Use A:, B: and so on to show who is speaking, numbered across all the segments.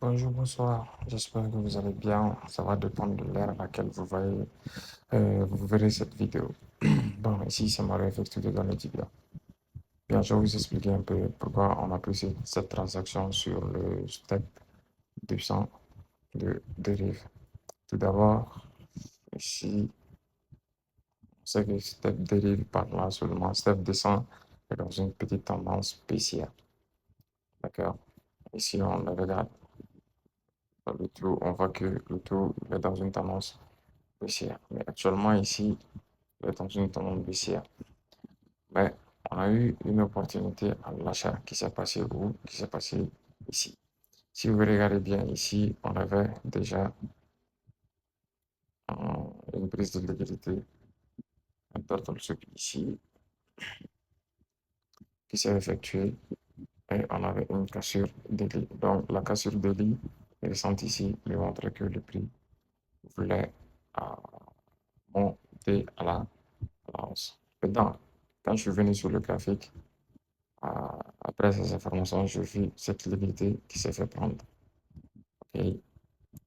A: Bonjour, bonsoir. J'espère que vous allez bien. Ça va dépendre de l'heure à laquelle vous verrez cette vidéo. Bon, ici, c'est Mario FX Studio dans le Tibia. Bien, je vais vous expliquer un peu pourquoi on a pris cette transaction sur le step 200 de dérive. Tout d'abord, ici, on sait que step dérive par là seulement. Step descend est dans une petite tendance baissière. D'accord? Ici, on le regarde. Le taux, on voit que le taux est dans une tendance baissière. Mais actuellement, ici, il est dans une tendance baissière. Mais on a eu une opportunité à l'achat qui s'est passé où? Qui s'est passé ici. Si vous regardez bien ici, on avait déjà une prise de liquidité, un total stock ici, qui s'est effectuée et on avait une cassure de lit. Donc la cassure de lit récente ici lui montre que le prix voulait euh, monter à la hausse. Maintenant, quand je suis venu sur le graphique, après ces informations, je vis cette liquidité qui s'est fait prendre. Et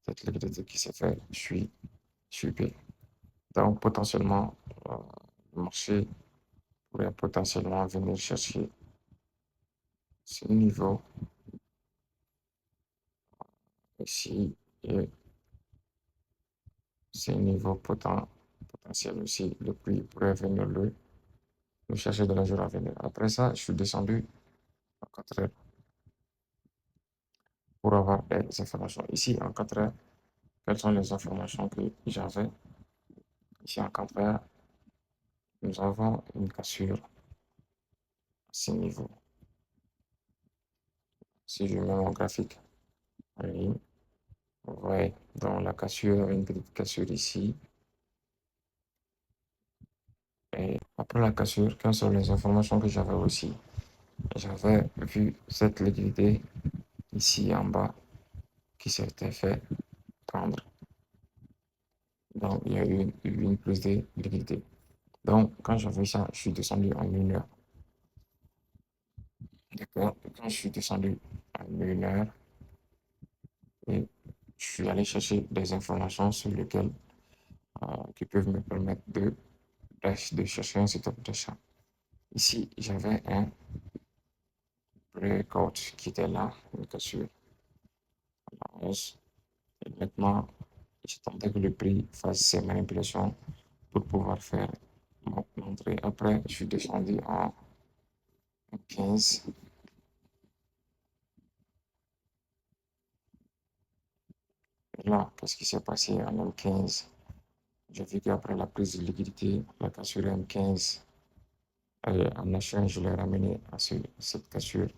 A: cette liquidité qui s'est fait suivre. Donc, potentiellement, euh, le marché pourrait potentiellement venir chercher ce niveau ici et ce niveau potentiel aussi. Le prix pourrait venir le chercher dans les jours à venir. Après ça, je suis descendu en 4 heures pour avoir des informations. Ici, en 4 heures, quelles sont les informations que j'avais? Ici, en 4 heures, nous avons une cassure à ce niveau. Si je mets mon graphique en ligne, vous voyez, dans la cassure, une petite cassure ici. Et après la cassure, quelles sont les informations que j'avais aussi? J'avais vu cette liquidité ici en bas qui s'était fait prendre. Donc, il y a eu une prise de liquidité. Donc, quand j'ai vu ça, je suis descendu en 1 heure. D'accord? Quand je suis descendu en 1 heure, et je suis allé chercher des informations sur lesquelles qui peuvent me permettre de chercher un setup d'achat. Ici, j'avais un breakout qui était là, une cassure à la hausse. Et maintenant, j'attendais que le prix fasse ses manipulations pour pouvoir faire mon entrée. Après, je suis descendu en 15. Et là, qu'est-ce qui s'est passé en M15? J'ai vu qu'après la prise de liquidité, la cassure M15, en échange, je l'ai ramené à cette cassure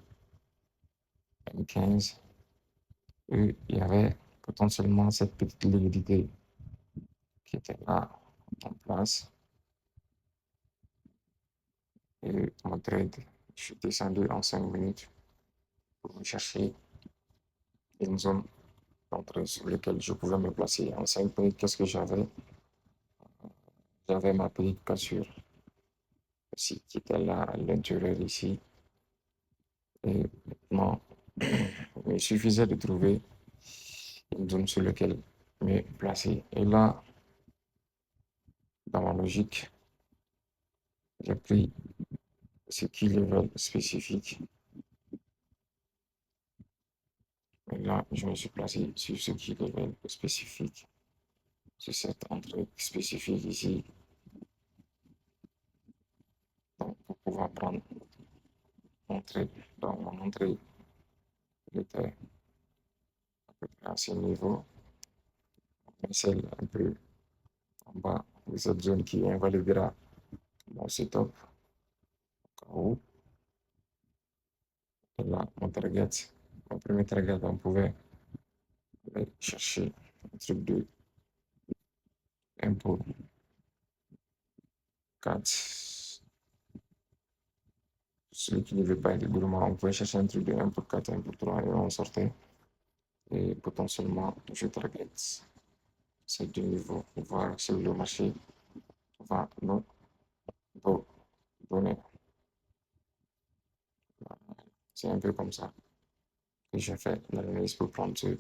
A: M15. Et il y avait potentiellement cette petite liquidité qui était là en place. Et mon trade, je suis descendu en 5 minutes pour chercher une zone d'entrée sur laquelle je pouvais me placer. En 5 minutes, qu'est-ce que j'avais? J'avais ma petite cassure aussi qui était là à l'intérieur ici. Et maintenant, il suffisait de trouver une zone sur laquelle me placer. Et là, dans ma logique, j'ai pris ce qui level spécifique. Et là, je me suis placé sur ce qui level spécifique, sur cette entrée spécifique ici. Donc, pour pouvoir prendre l'entrée, dans mon entrée, il était à peu près à ce niveau, mais celle un peu en bas de cette zone qui invalidera mon setup au cas. Et là, mon premier target, on pouvait aller chercher un truc de input 4. Celui qui ne veut pas être gourmand, on pouvait chercher un truc de input 4, input 3 et on sortait. Et potentiellement, je target ces deux niveaux, voir si le marché va nous donner. C'est un peu comme ça. que j'ai fait l'analyse pour prendre ce